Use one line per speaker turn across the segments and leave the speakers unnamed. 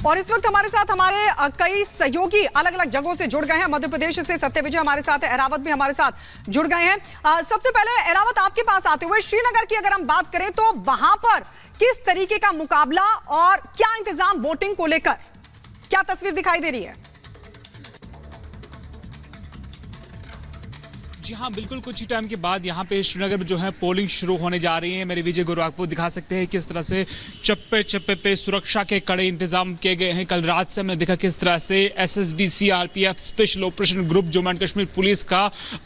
और इस वक्त हमारे साथ हमारे कई सहयोगी अलग अलग जगहों से जुड़ गए हैं। मध्य प्रदेश से सत्यविजय हमारे साथ है, एरावत भी हमारे साथ जुड़ गए हैं। सबसे पहले एरावत, आपके पास आते हुए श्रीनगर की अगर हम बात करें तो वहां पर किस तरीके का मुकाबला और क्या इंतजाम वोटिंग को लेकर, क्या तस्वीर दिखाई दे रही है?
जी हाँ, बिल्कुल कुछ ही टाइम के बाद यहाँ पे श्रीनगर में जो है पोलिंग शुरू होने जा रही है। मेरे विजय गुरु आपको दिखा सकते हैं किस तरह से चप्पे चप्पे पे सुरक्षा के कड़े इंतजाम किए गए हैं। कल रात से हमने देखा किस तरह से SSB, CRPF, special operation group, Jammu and Kashmir police का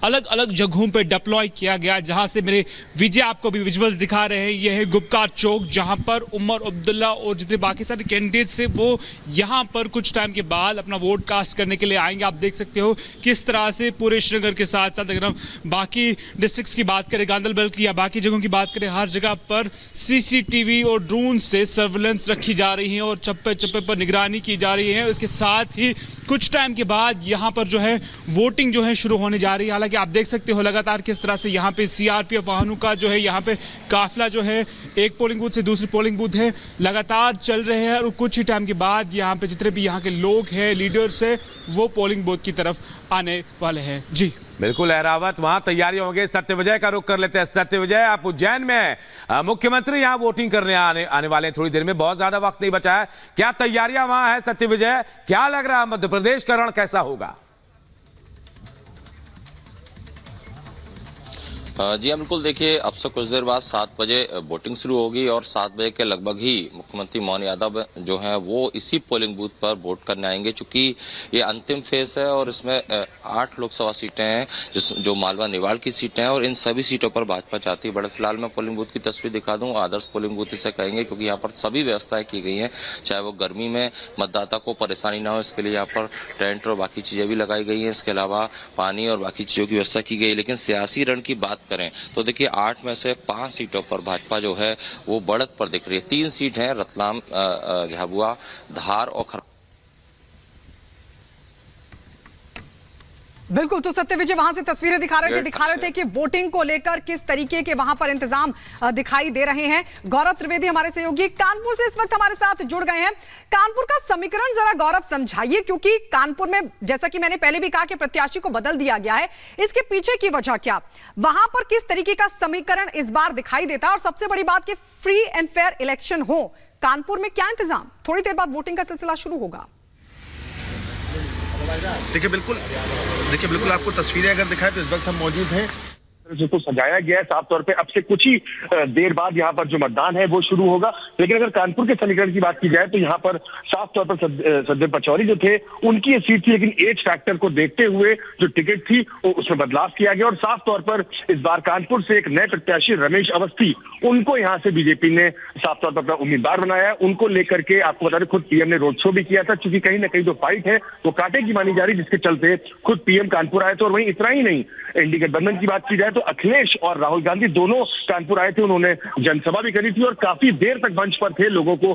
अलग अलग जगहों पे डिप्लॉय किया गया, जहां से मेरे विजय आपको भी विजुअल्स दिखा रहे हैं। यह है गुपकार चौक, जहां पर उमर अब्दुल्ला और जितने बाकी सारे कैंडिडेट्स हैं वो यहाँ पर कुछ टाइम के बाद अपना वोट कास्ट करने के लिए आएंगे। आप देख सकते हो किस तरह से पूरे श्रीनगर के साथ साथ अगर बाकी डिस्ट्रिक्ट्स की बात करें, गांधरबल की या बाकी जगहों की बात करें, हर जगह पर सीसीटीवी और ड्रोन से सर्विलेंस रखी जा रही है और चप्पे चप्पे पर निगरानी की जा रही है। इसके साथ ही कुछ टाइम के बाद यहाँ पर जो है वोटिंग जो है शुरू होने जा रही है। हालांकि आप देख सकते हो लगातार किस तरह से यहाँ पे सीआरपीएफ वाहनों का जो है यहाँ पे काफिला जो है एक पोलिंग बूथ से दूसरी पोलिंग बूथ है लगातार चल रहे हैं और कुछ ही टाइम के बाद यहाँ पे जितने भी यहाँ के लोग हैं, लीडर्स है, वो पोलिंग बूथ की तरफ आने वाले हैं। जी
बिल्कुल एरावत, वहां तैयारियां होंगी। सत्यविजय का रुख कर लेते हैं। सत्यविजय, आप उज्जैन में मुख्यमंत्री यहां वोटिंग करने आने वाले हैं थोड़ी देर में, बहुत ज्यादा वक्त नहीं बचा है। क्या तैयारियां वहां है सत्यविजय? क्या लग रहा है मध्य प्रदेश का रण कैसा होगा?
जी हाँ, बिल्कुल। देखिए, अब से कुछ देर बाद 7 बजे वोटिंग शुरू होगी और 7 बजे के लगभग ही मुख्यमंत्री मोहन यादव जो हैं वो इसी पोलिंग बूथ पर वोट करने आएंगे। चूंकि ये अंतिम फेज है और इसमें 8 लोकसभा सीटें हैं, जो मालवा निवाड़ की सीटें हैं और इन सभी सीटों पर भाजपा चाहती है। बट फिलहाल मैं पोलिंग बूथ की तस्वीर दिखा दूं। आदर्श पोलिंग बूथ इसे कहेंगे क्योंकि यहाँ पर सभी व्यवस्थाएं की गई हैं, चाहे वो गर्मी में मतदाता को परेशानी ना हो, इसके लिए यहाँ पर टेंट और बाकी चीजें भी लगाई गई हैं। इसके अलावा पानी और बाकी चीजों की व्यवस्था की गई है। लेकिन सियासी रण की बात करें तो देखिए 8 में से 5 सीटों पर भाजपा जो है वो बढ़त पर दिख रही है। 3 सीट हैं, रतलाम, झाबुआ, धार और
बिल्कुल। तो सत्यविजय वहां से तस्वीरें दिखा रहे थे कि वोटिंग को लेकर किस तरीके के वहां पर इंतजाम दिखाई दे रहे हैं। गौरव त्रिवेदी हमारे सहयोगी कानपुर से इस वक्त हमारे साथ जुड़ गए हैं। कानपुर का समीकरण जरा गौरव समझाइए, क्योंकि कानपुर में जैसा कि मैंने पहले भी कहा कि प्रत्याशी को बदल दिया गया है, इसके पीछे की वजह क्या, वहां पर किस तरीके का समीकरण इस बार दिखाई देता है और सबसे बड़ी बात कि फ्री एंड फेयर इलेक्शन हो, कानपुर में क्या इंतजाम? थोड़ी देर बाद वोटिंग का सिलसिला शुरू होगा।
देखिए बिल्कुल आपको तस्वीरें अगर दिखाएं तो इस वक्त हम मौजूद हैं जिसको सजाया गया है साफ तौर पे। अब से कुछ ही देर बाद यहाँ पर जो मतदान है वो शुरू होगा। लेकिन अगर कानपुर के समीकरण की बात की जाए तो यहाँ पर साफ तौर पर सज्जन पचौरी जो थे उनकी ये सीट थी, लेकिन एज फैक्टर को देखते हुए जो टिकट थी वो उसमें बदलाव किया गया और साफ तौर पर इस बार कानपुर से एक नए प्रत्याशी रमेश अवस्थी, उनको यहाँ से बीजेपी ने साफ तौर पर अपना उम्मीदवार बनाया है। उनको लेकर के आपको बता दें खुद पीएम ने रोड शो भी किया था, क्योंकि कहीं ना कहीं जो फाइट है वो कांटे की मानी जा रही, जिसके चलते खुद पीएम कानपुर आए थे। और वहीं इतना ही नहीं, एनडीए गठबंधन की बात की जाए तो अखिलेश और राहुल गांधी दोनों कानपुर आए थे। उन्होंने जनसभा भी करी थी और काफी देर तक मंच पर थे। लोगों को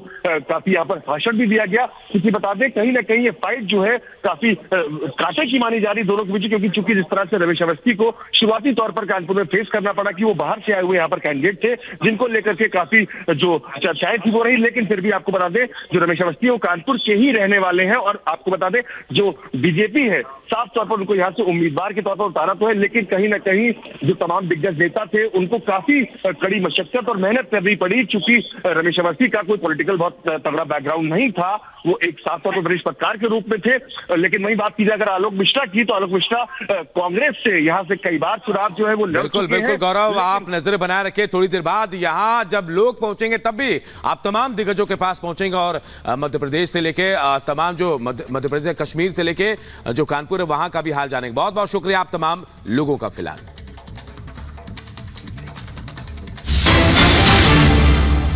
काफी यहाँ पर भाषण भी दिया गया, क्योंकि बता दें कहीं ना कहीं ये फाइट जो है काफी कांटे की मानी जा रही दोनों के बीच, क्योंकि चूंकि जिस तरह से रमेश अवस्थी को शुरुआती तौर पर कानपुर में फेस करना पड़ा कि वो बाहर से आए हुए यहाँ पर कैंडिडेट थे, जिनको लेकर के काफी जो चर्चाएं थी वो रही। लेकिन फिर भी आपको बता दें जो रमेश अवस्थी है वो कानपुर के ही रहने वाले हैं और आपको बता दें जो बीजेपी है साफ तौर पर उनको यहाँ से उम्मीदवार के तौर पर उतारा तो है, लेकिन कहीं ना कहीं जो तमाम दिग्गज नेता थे उनको काफी कड़ी मशक्कत और मेहनत करनी पड़ी। चूंकि रमेश अवस्थी का कोई पॉलिटिकल बहुत तगड़ा बैकग्राउंड नहीं था, वो एक साफ तौर पर वरिष्ठ पत्रकार के रूप में थे। लेकिन वही बात की जाए अगर आलोक मिश्रा की, तो आलोक मिश्रा कांग्रेस से यहाँ से कई बार चुनाव जो है वो लड़ चुके हैं।
बिल्कुल गौरव, आप नजर बनाए रखिए। थोड़ी देर बाद यहाँ जब लोग पहुंचेंगे तब भी आप तमाम दिग्गजों के पास पहुंचेंगे और मध्य प्रदेश से लेके तमाम जो मध्य प्रदेश कश्मीर से लेके जो कानपुर है वहां का भी हाल जानेंगे। बहुत बहुत शुक्रिया आप तमाम लोगों का। फिलहाल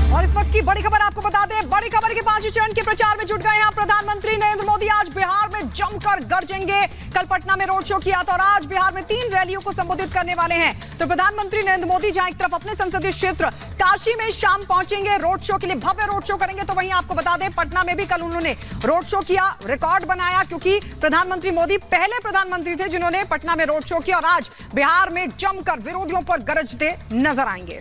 और इस वक्त की बड़ी खबर आपको बता दें, बड़ी खबर के 5वें चरण के प्रचार में जुट गए हैं प्रधानमंत्री नरेंद्र मोदी। आज बिहार में जमकर गरजेंगे। कल पटना में रोड शो किया था और आज बिहार में 3 रैलियों को संबोधित करने वाले हैं। तो प्रधानमंत्री नरेंद्र मोदी जहां एक तरफ अपने संसदीय क्षेत्र काशी में शाम पहुंचेंगे, रोड शो के लिए भव्य रोड शो करेंगे, तो वहीं आपको बता दें पटना में भी कल उन्होंने रोड शो किया, रिकॉर्ड बनाया, क्योंकि प्रधानमंत्री मोदी पहले प्रधानमंत्री थे जिन्होंने पटना में रोड शो किया और आज बिहार में जमकर विरोधियों पर गरजते नजर आएंगे।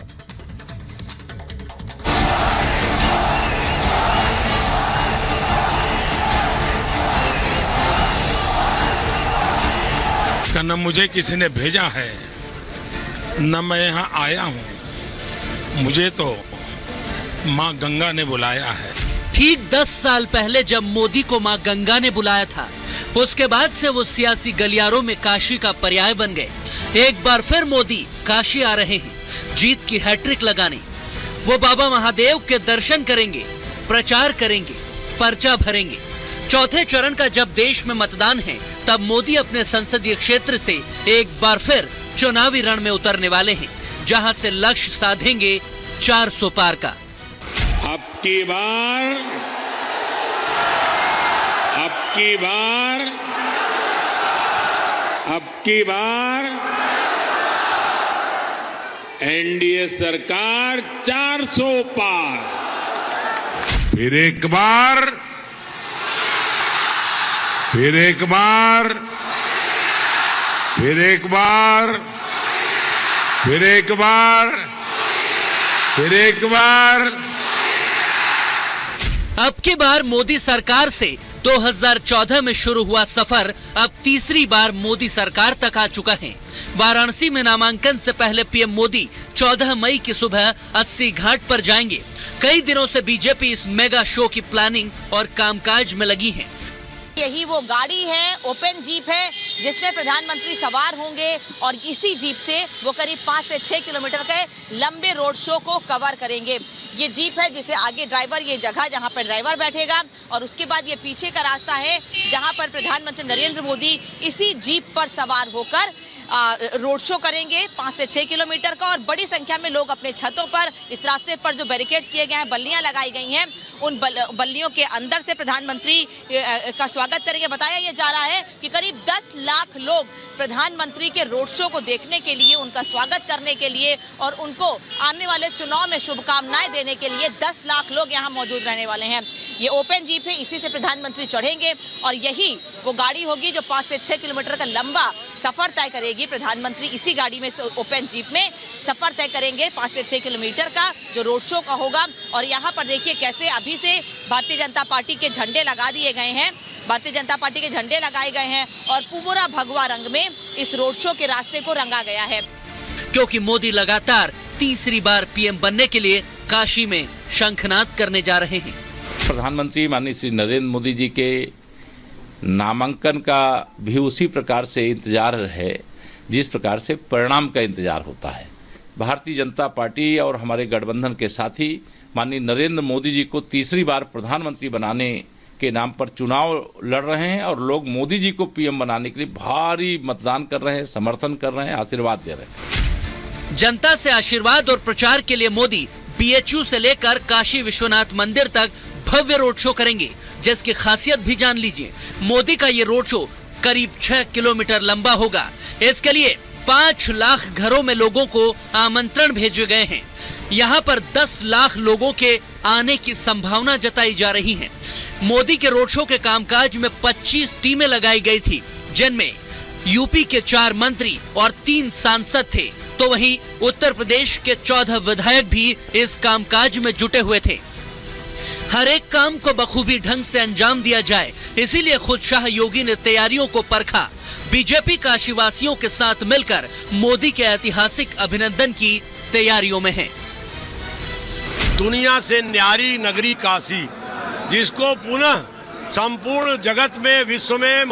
का न मुझे किसी ने भेजा है न मैं यहाँ आया हूँ, मुझे तो माँ गंगा ने बुलाया है।
ठीक 10 साल पहले जब मोदी को मां गंगा ने बुलाया था, उसके बाद से वो सियासी गलियारों में काशी का पर्याय बन गए। एक बार फिर मोदी काशी आ रहे हैं, जीत की हैट्रिक लगाने। वो बाबा महादेव के दर्शन करेंगे, प्रचार करेंगे, पर्चा भरेंगे। चौथे चरण का जब देश में मतदान है, तब मोदी अपने संसदीय क्षेत्र से एक बार फिर चुनावी रण में उतरने वाले हैं, जहां से लक्ष्य साधेंगे 400 पार का।
अब की बार एनडीए सरकार 400 पार। फिर एक बार
अब की बार मोदी सरकार से 2014 में शुरू हुआ सफर अब तीसरी बार मोदी सरकार तक आ चुका है। वाराणसी में नामांकन से पहले पीएम मोदी 14 मई की सुबह 80 घाट पर जाएंगे। कई दिनों से बीजेपी इस मेगा शो की प्लानिंग और कामकाज में लगी है।
यही वो गाड़ी है, ओपन जीप है, जिसमें प्रधानमंत्री सवार होंगे और इसी जीप से वो करीब 5 से 6 किलोमीटर के लंबे रोड शो को कवर करेंगे। ये जीप है जिसे आगे ड्राइवर, ये जगह जहां पर ड्राइवर बैठेगा, और उसके बाद ये पीछे का रास्ता है जहां पर प्रधानमंत्री नरेंद्र मोदी इसी जीप पर सवार होकर रोड शो करेंगे 5 से 6 किलोमीटर का। और बड़ी संख्या में लोग अपने छतों पर, इस रास्ते पर जो बैरिकेड्स किए गए हैं, बल्लियां लगाई गई हैं, उन बल्लियों के अंदर से प्रधानमंत्री का स्वागत करेंगे। बताया यह जा रहा है कि करीब 10 लाख लोग प्रधानमंत्री के रोड शो को देखने के लिए, उनका स्वागत करने के लिए और उनको आने वाले चुनाव में शुभकामनाएं देने के लिए 10 लाख लोग यहाँ मौजूद रहने वाले हैं। ये ओपन जीप है, इसी से प्रधानमंत्री चढ़ेंगे और यही वो गाड़ी होगी जो 5 से 6 किलोमीटर का लंबा सफर तय करेगी। प्रधानमंत्री इसी गाड़ी में, ओपन जीप में सफर तय करेंगे 5 से 6 किलोमीटर का जो रोड शो का होगा। और यहाँ पर देखिए कैसे अभी से भारतीय जनता पार्टी के झंडे लगा दिए गए हैं, भारतीय जनता पार्टी के झंडे लगाए गए हैं और पूरा भगवा रंग में इस रोड शो के रास्ते को रंगा गया है।
क्योंकि मोदी लगातार तीसरी बार पीएम बनने के लिए काशी में शंखनाद करने जा रहे हैं।
प्रधानमंत्री माननीय श्री नरेंद्र मोदी जी के नामांकन का भी उसी प्रकार से इंतजार है जिस प्रकार से परिणाम का इंतजार होता है। भारतीय जनता पार्टी और हमारे गठबंधन के साथी माननीय नरेंद्र मोदी जी को तीसरी बार प्रधानमंत्री बनाने के नाम पर चुनाव लड़ रहे हैं और लोग मोदी जी को पीएम बनाने के लिए भारी मतदान कर रहे हैं, समर्थन कर रहे हैं, आशीर्वाद दे रहे हैं।
जनता से आशीर्वाद और प्रचार के लिए मोदी बीएचयू से लेकर काशी विश्वनाथ मंदिर तक भव्य रोड शो करेंगे, जिसकी खासियत भी जान लीजिए। मोदी का ये रोड शो करीब 6 किलोमीटर लंबा होगा। इसके लिए 5 लाख घरों में लोगों को आमंत्रण भेजे गए हैं। यहाँ पर 10 लाख लोगों के आने की संभावना जताई जा रही है। मोदी के रोड शो के कामकाज में 25 टीमें लगाई गई थी, जिनमें यूपी के 4 मंत्री और 3 सांसद थे, तो वहीं उत्तर प्रदेश के 14 विधायक भी इस कामकाज में जुटे हुए थे। हर एक काम को बखूबी ढंग से अंजाम दिया जाए, इसीलिए खुद शाह योगी ने तैयारियों को परखा। बीजेपी काशीवासियों के साथ मिलकर मोदी के ऐतिहासिक अभिनंदन की तैयारियों में है।
दुनिया से न्यारी नगरी काशी, जिसको पुनः संपूर्ण जगत में, विश्व में